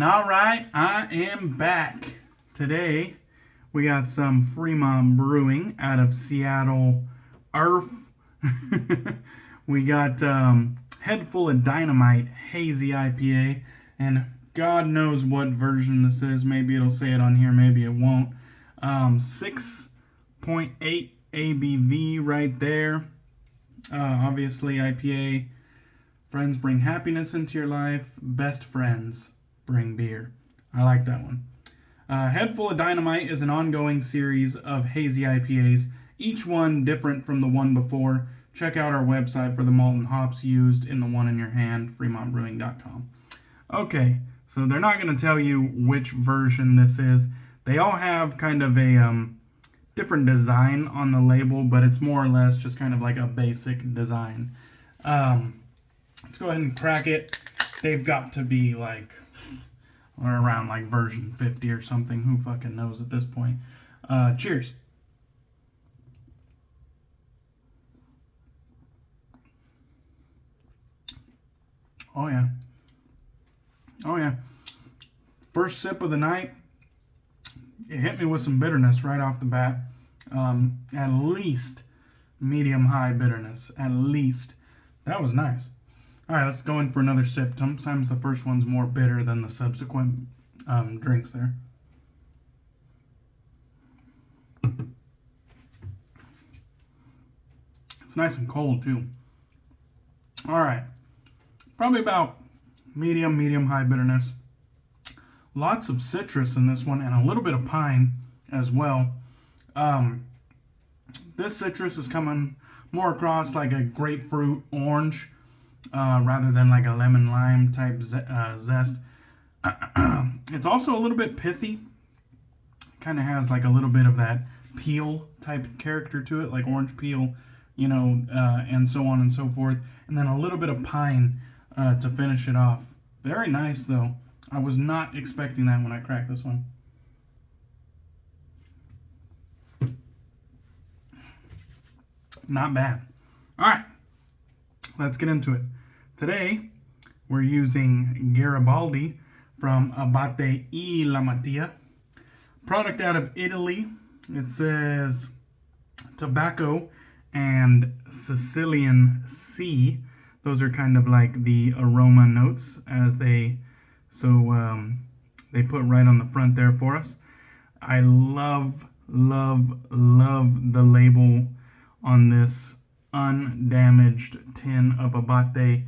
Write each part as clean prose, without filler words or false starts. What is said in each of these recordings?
All right, I am back. Today, we got some Fremont Brewing out of Seattle, Earth. We got Head Full of Dynamite Hazy IPA, and God knows what version this is. Maybe it'll say it on here, maybe it won't. 6.8 ABV right there. Obviously, IPA. Friends bring happiness into your life. Best friends bring beer. I like that one. Head Full of Dynamite is an ongoing series of hazy IPAs, each one different from the one before. Check out our website for the malt and hops used in the one in your hand, fremontbrewing.com. Okay, so they're not going to tell you which version this is. They all have kind of a different design on the label, but it's more or less just kind of like a basic design. Let's go ahead and crack it. They've got to be like, or around like version 50 or something. Who fucking knows at this point? Cheers. Oh yeah. Oh yeah. First sip of the night. It hit me with some bitterness right off the bat. At least medium-high bitterness. At least. That was nice. All right, let's go in for another sip. Sometimes the first one's more bitter than the subsequent drinks there. It's nice and cold, too. All right. Probably about medium-high bitterness. Lots of citrus in this one and a little bit of pine as well. This citrus is coming more across like a grapefruit orange rather than like a lemon lime type zest. It's also a little bit pithy. Kind of has like a little bit of that peel type character to it, like orange peel, you know, and so on and so forth. And then a little bit of pine to finish it off. Very nice though. I was not expecting that when I cracked this one. Not bad. All right, let's get into it. Today, we're using Garibaldi from Abbate Y La Mantia. Product out of Italy. It says tobacco and Sicilian sea. Those are kind of like the aroma notes as they put right on the front there for us. I love the label on this undamaged tin of Abbate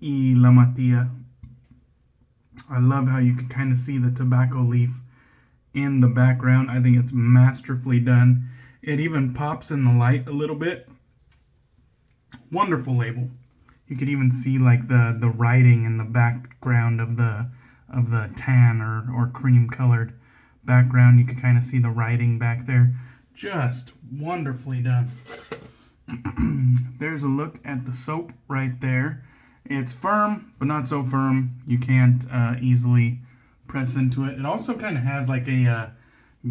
Y La Mantia. I love how you can kind of see the tobacco leaf in the background. I think it's masterfully done. It even pops in the light a little bit. Wonderful label. You could even see like the writing in the background of the tan or cream colored background. You could kind of see the writing back there. Just wonderfully done. There's a look at the soap right there. It's firm, but not so firm. You can't easily press into it. It also kind of has like a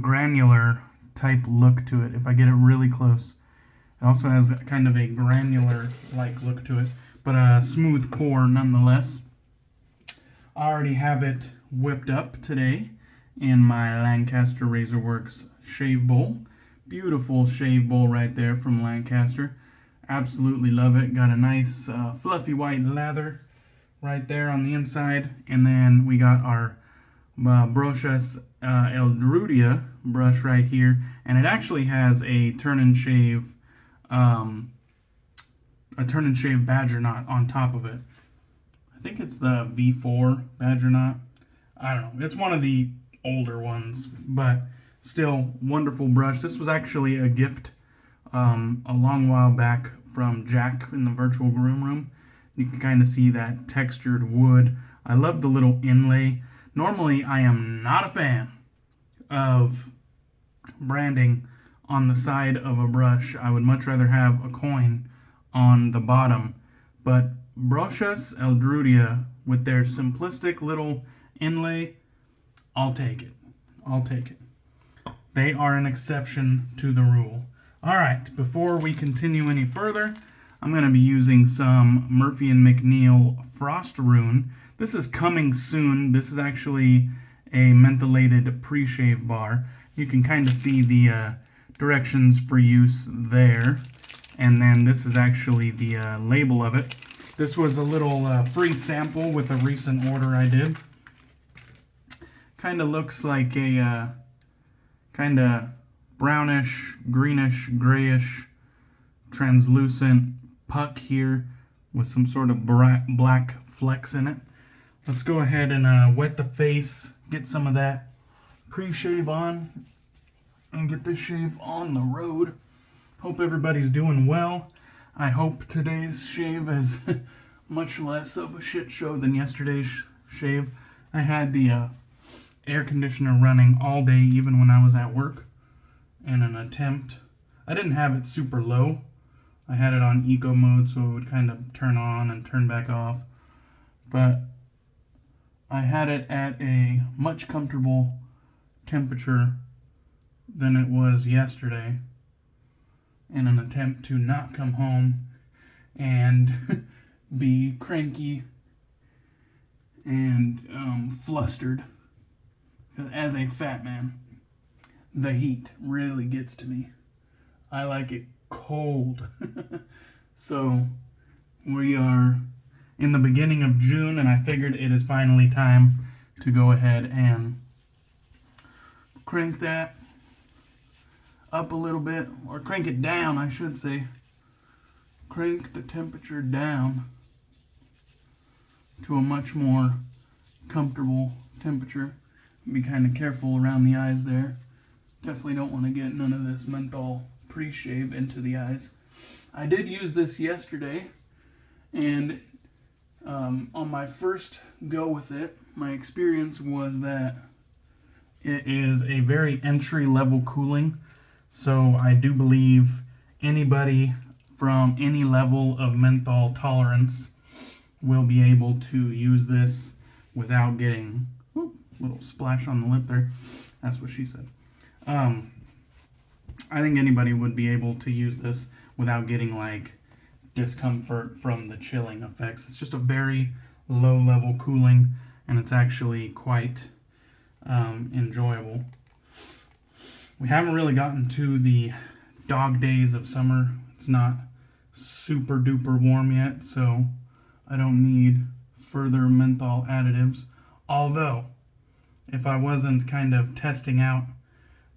granular type look to it. If I get it really close, it also has kind of a granular like look to it, but a smooth pour nonetheless. I already have it whipped up today in my Lancaster Razorworks shave bowl. Beautiful shave bowl right there from Lancaster. Absolutely love it. Got a nice fluffy white lather right there on the inside. And then we got our Brochas El Druida brush right here. And it actually has a turn and shave badger knot on top of it. I think it's the V4 badger knot. I don't know. It's one of the older ones, but still wonderful brush. This was actually a gift a long while back from Jack in the Virtual Groomroom. You can kind of see that textured wood. I love the little inlay. Normally, I am not a fan of branding on the side of a brush. I would much rather have a coin on the bottom. But Brochas El Druida, with their simplistic little inlay, I'll take it. I'll take it. They are an exception to the rule. All right, before we continue any further, I'm going to be using some Murphy & McNeil Frost Rune. This is coming soon. This is actually a mentholated pre-shave bar. You can kind of see the directions for use there. And then this is actually the label of it. This was a little free sample with a recent order I did. Kind of looks like a kind of brownish, greenish, grayish, translucent puck here with some sort of black flecks in it. Let's go ahead and wet the face, get some of that pre-shave on, and get this shave on the road. Hope everybody's doing well. I hope today's shave is much less of a shit show than yesterday's shave. I had the air conditioner running all day, even when I was at work, in an attempt. I didn't have it super low. I had it on eco mode, so it would kind of turn on and turn back off. But I had it at a much comfortable temperature than it was yesterday in an attempt to not come home and be cranky and flustered. As a fat man, the heat really gets to me. I like it cold. So we are in the beginning of June, and I figured it is finally time to go ahead and crank that up a little bit, or crank it down, I should say. Crank the temperature down to a much more comfortable temperature. Be kind of careful around the eyes there. Definitely don't want to get none of this menthol pre-shave into the eyes. I did use this yesterday, and on my first go with it, my experience was that it is a very entry-level cooling. So I do believe anybody from any level of menthol tolerance will be able to use this without getting little splash on the lip there. That's what she said. I think anybody would be able to use this without getting like discomfort from the chilling effects. It's just a very low level cooling, and it's actually quite enjoyable. We haven't really gotten to the dog days of summer. It's not super duper warm yet, so I don't need further menthol additives. Although, if I wasn't kind of testing out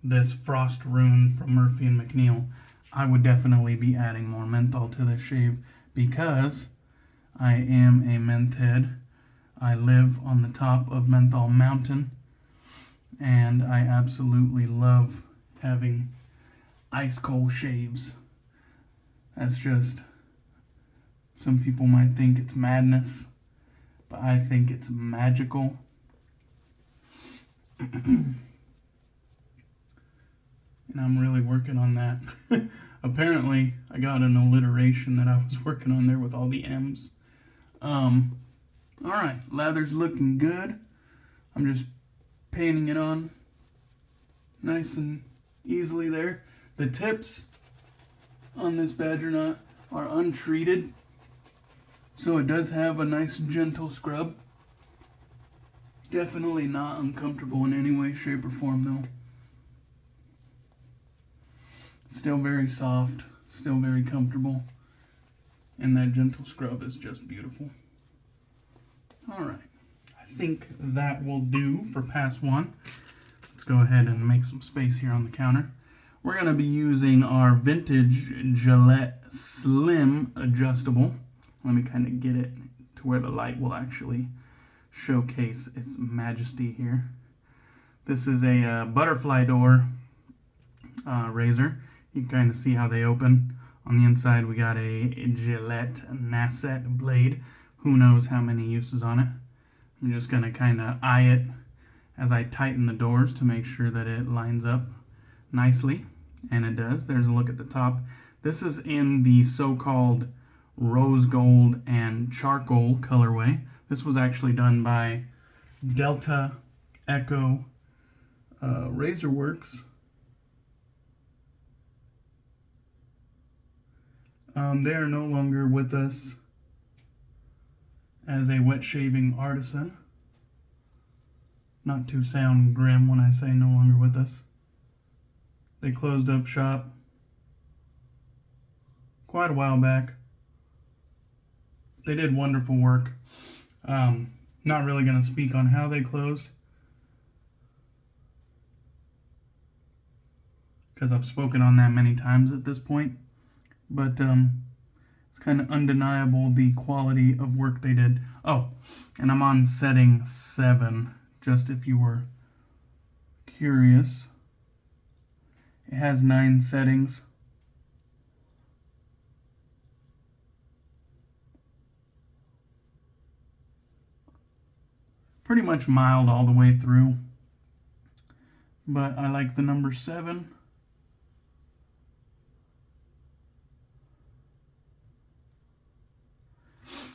this Frost Rune from Murphy and McNeil, I would definitely be adding more menthol to this shave because I am a menth head. I live on the top of Menthol Mountain, and I absolutely love having ice cold shaves. That's just, some people might think it's madness, but I think it's magical. And I'm really working on that. Apparently, I got an alliteration that I was working on there with all the M's. Alright, lather's looking good. I'm just painting it on nice and easily there. The tips on this badger knot are untreated, so it does have a nice gentle scrub. Definitely not uncomfortable in any way, shape, or form though. Still very soft, still very comfortable, and that gentle scrub is just beautiful. Alright, I think that will do for pass one. Let's go ahead and make some space here on the counter. We're going to be using our vintage Gillette Slim Adjustable. Let me kind of get it to where the light will actually showcase its majesty here. This is a butterfly door razor. You can kind of see how they open. On the inside we got a Gillette Nacet blade. Who knows how many uses on it. I'm just going to kind of eye it as I tighten the doors to make sure that it lines up nicely. And it does. There's a look at the top. This is in the so-called rose gold and charcoal colorway. This was actually done by Delta Echo Razor Works. They are no longer with us, as a wet shaving artisan. Not to sound grim when I say no longer with us. They closed up shop quite a while back. They did wonderful work. Not really going to speak on how they closed, because I've spoken on that many times at this point. But it's kind of undeniable the quality of work they did. Oh, and I'm on setting 7, just if you were curious. It has 9 settings. Pretty much mild all the way through, but I like the number 7.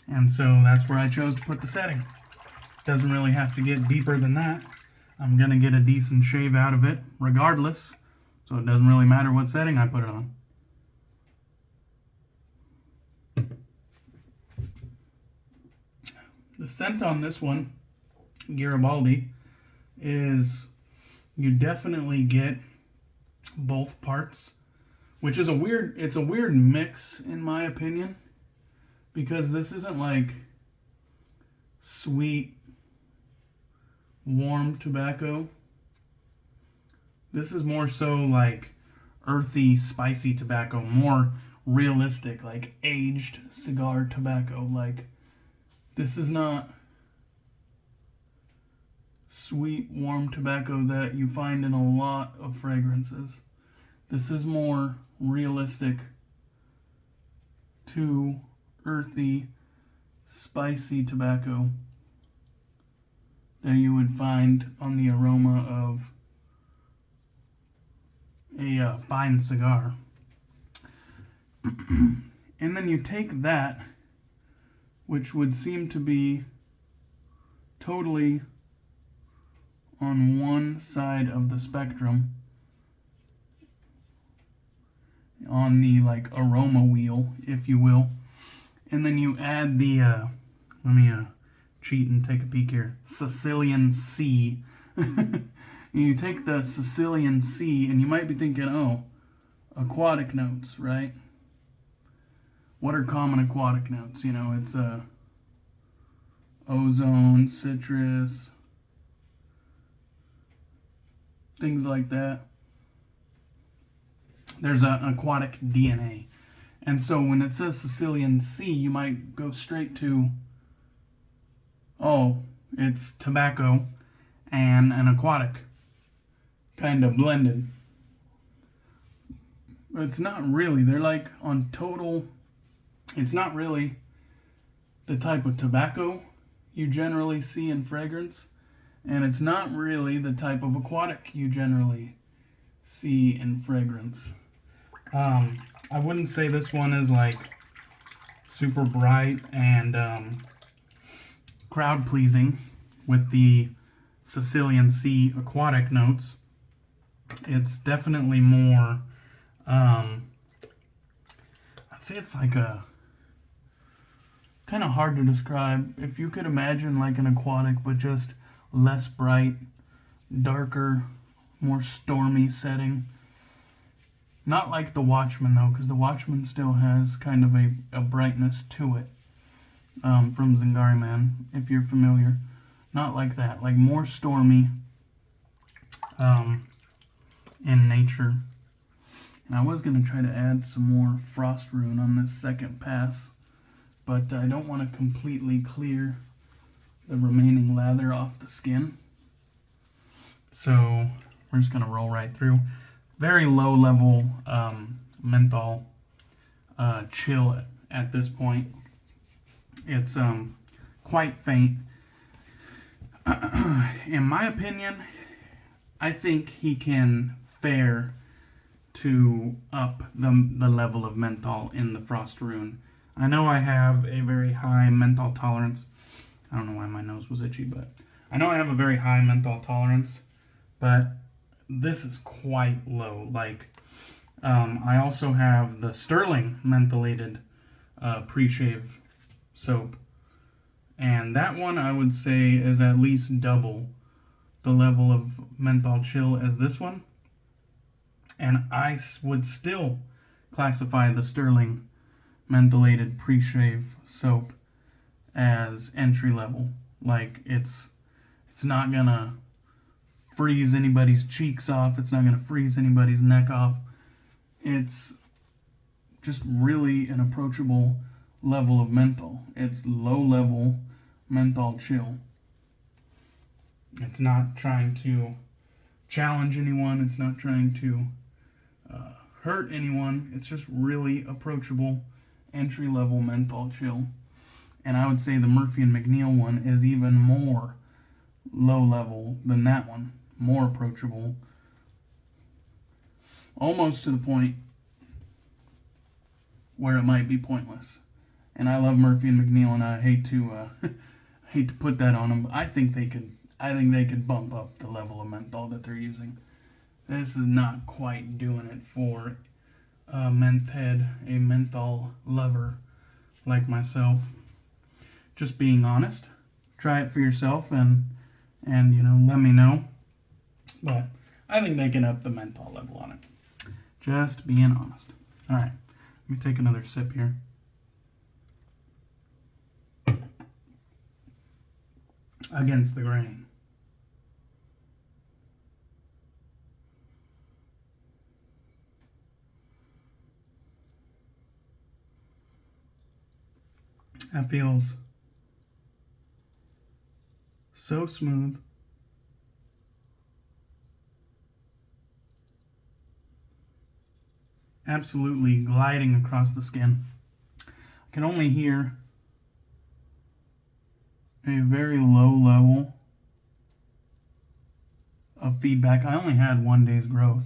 And so that's where I chose to put the setting. Doesn't really have to get deeper than that. I'm going to get a decent shave out of it regardless, so it doesn't really matter what setting I put it on. The scent on this one, Garibaldi, is you definitely get both parts, which is it's a weird mix in my opinion, because this isn't like sweet, warm tobacco. This is more so like earthy, spicy tobacco, more realistic, like aged cigar tobacco. Like, this is not sweet, warm tobacco that you find in a lot of fragrances. This is more realistic to earthy, spicy tobacco that you would find on the aroma of a fine cigar. And then you take that, which would seem to be totally on one side of the spectrum, on the like aroma wheel, if you will, and then you add the let me cheat and take a peek here, Sicilian Sea. You take the Sicilian Sea and you might be thinking, oh, aquatic notes, right? What are common aquatic notes? You know, it's ozone, citrus, things like that. There's an aquatic DNA. And so when it says Sicilian Sea, you might go straight to, oh, it's tobacco and an aquatic kind of blended. But it's not really. They're like on total, it's not really the type of tobacco you generally see in fragrance, and it's not really the type of aquatic you generally see in fragrance. I wouldn't say this one is like super bright and crowd pleasing with the Sicilian Sea aquatic notes. It's definitely more, I'd say it's like a, kind of hard to describe. If you could imagine like an aquatic, but just less bright, darker, more stormy setting. Not like the Watchman though, because the Watchman still has kind of a brightness to it, from Zingari Man, if you're familiar. Not like that, like more stormy in nature. And I was going to try to add some more frost rune on this second pass, but I don't want to completely clear the remaining lather off the skin. So we're just going to roll right through. Very low level menthol chill at this point. It's quite faint. In my opinion, I think he can fare to up the level of menthol in the Frost Rune. I know I have a very high menthol tolerance. I don't know why my nose was itchy, but I know I have a very high menthol tolerance, but this is quite low. Like, I also have the Sterling Mentholated Preshave soap, And that one I would say is at least double the level of menthol chill as this one. And I would still classify the Sterling Mentholated Preshave soap as entry level. Like, it's not gonna freeze anybody's cheeks off. It's not gonna freeze anybody's neck off. It's just really an approachable level of menthol. It's low level menthol chill. It's not trying to challenge anyone. It's not trying to hurt anyone. It's just really approachable entry level menthol chill. And I would say the Murphy and McNeil one is even more low level than that one. More approachable. Almost to the point where it might be pointless. And I love Murphy and McNeil, and I hate to put that on them, but I think they could bump up the level of menthol that they're using. This is not quite doing it for a menth head, a menthol lover like myself. Just being honest. Try it for yourself and let me know. But I think they can up the menthol level on it. Just being honest. All right, let me take another sip here. Against the grain. That feels so smooth. Absolutely gliding across the skin. I can only hear a very low level of feedback. I only had 1 day's growth.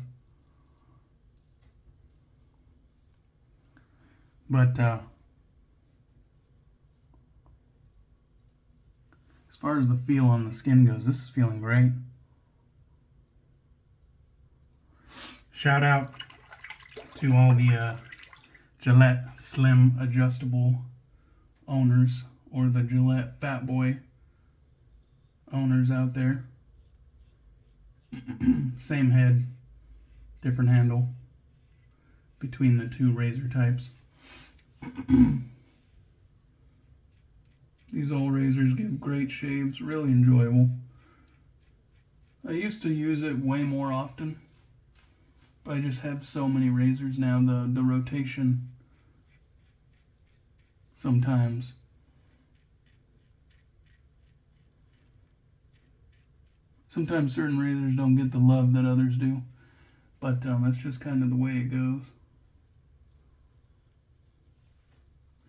But as far as the feel on the skin goes, this is feeling great. Shout out to all the Gillette Slim Adjustable owners, or the Gillette Fat Boy owners out there. Same head, different handle between the two razor types. These old razors give great shaves, really enjoyable. I used to use it way more often, but I just have so many razors now. The rotation sometimes certain razors don't get the love that others do, but that's just kind of the way it goes.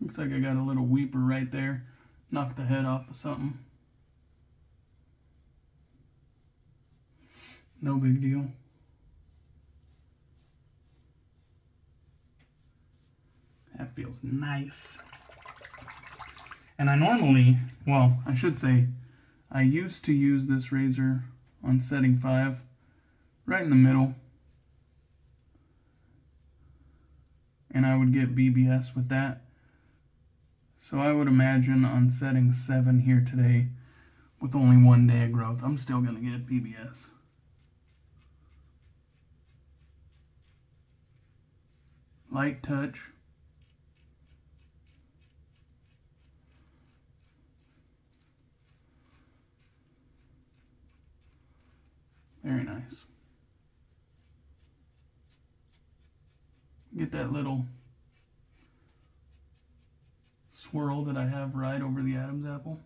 Looks like I got a little weeper right there. Knocked the head off of something. No big deal. That feels nice. And I normally, well, I should say, I used to use this razor on setting 5, right in the middle. And I would get BBS with that. So I would imagine on setting 7 here today, with only 1 day of growth, I'm still going to get BBS. Light touch. Very nice. Get that little swirl that I have right over the Adam's apple.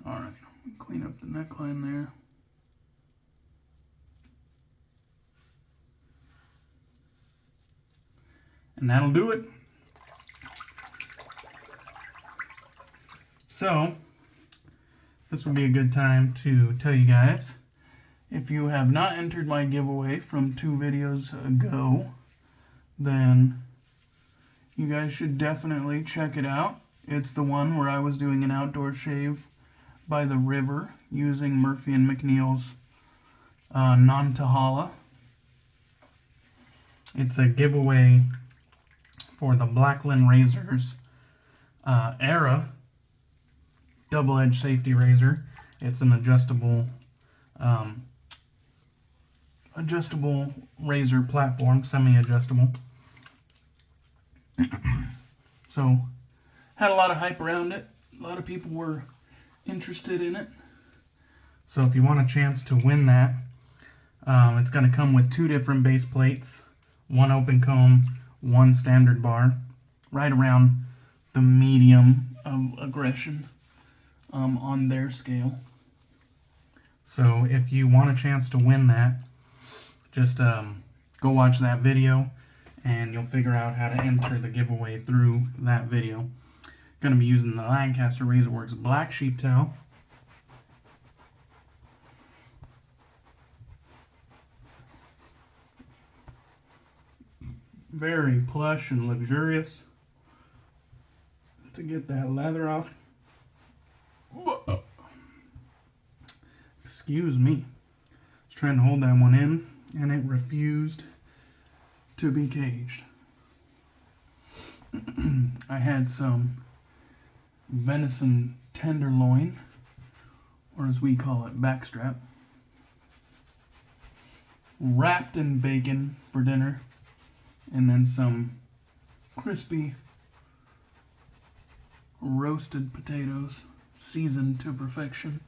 Alright, clean up the neckline there. And that'll do it. So, this would be a good time to tell you guys, if you have not entered my giveaway from 2 videos ago, then you guys should definitely check it out. It's the one where I was doing an outdoor shave by the river using Murphy and McNeil's Non-Tahala. It's a giveaway for the Blackland Razors Era double-edged safety razor. It's an adjustable razor platform, semi-adjustable. So, had a lot of hype around it. A lot of people were interested in it. So if you want a chance to win that, it's going to come with 2 different base plates, 1 open comb, 1 standard bar, right around the medium of aggression on their scale. So if you want a chance to win that, just go watch that video and you'll figure out how to enter the giveaway through that video. Going to be using the Lancaster Razorworks Black Sheep Towel. Very plush and luxurious to get that leather off. Excuse me. I was trying to hold that one in and it refused to be caged. I had some venison tenderloin, or as we call it, backstrap, wrapped in bacon for dinner, and then some crispy roasted potatoes seasoned to perfection,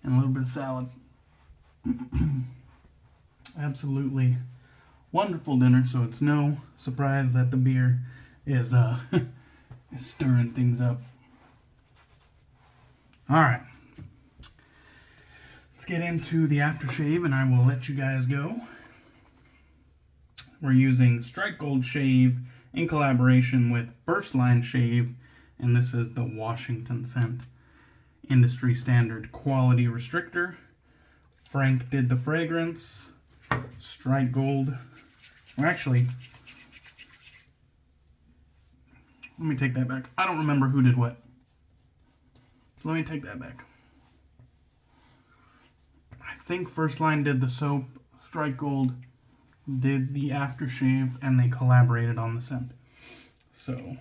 and a little bit of salad. Absolutely wonderful dinner, so it's no surprise that the beer is stirring things up. Alright, let's get into the aftershave and I will let you guys go. We're using Strike Gold Shave in collaboration with First Line Shave, and this is the Washington Scent Industry Standard Quality Restrictor. Frank did the fragrance. Strike Gold. Or actually, let me take that back. I don't remember who did what. So let me take that back. I think First Line did the soap. Strike Gold did the aftershave, and they collaborated on the scent. So,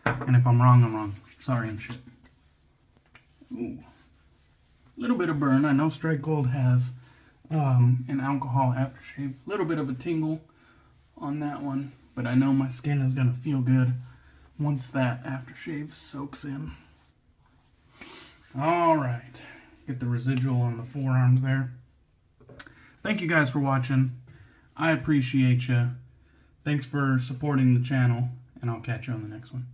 and if I'm wrong, I'm wrong. Sorry and shit. Ooh. Little bit of burn. I know Strike Gold has an alcohol aftershave. Little bit of a tingle on that one, but I know my skin is going to feel good once that aftershave soaks in. Alright, get the residual on the forearms there. Thank you guys for watching. I appreciate you. Thanks for supporting the channel, and I'll catch you on the next one.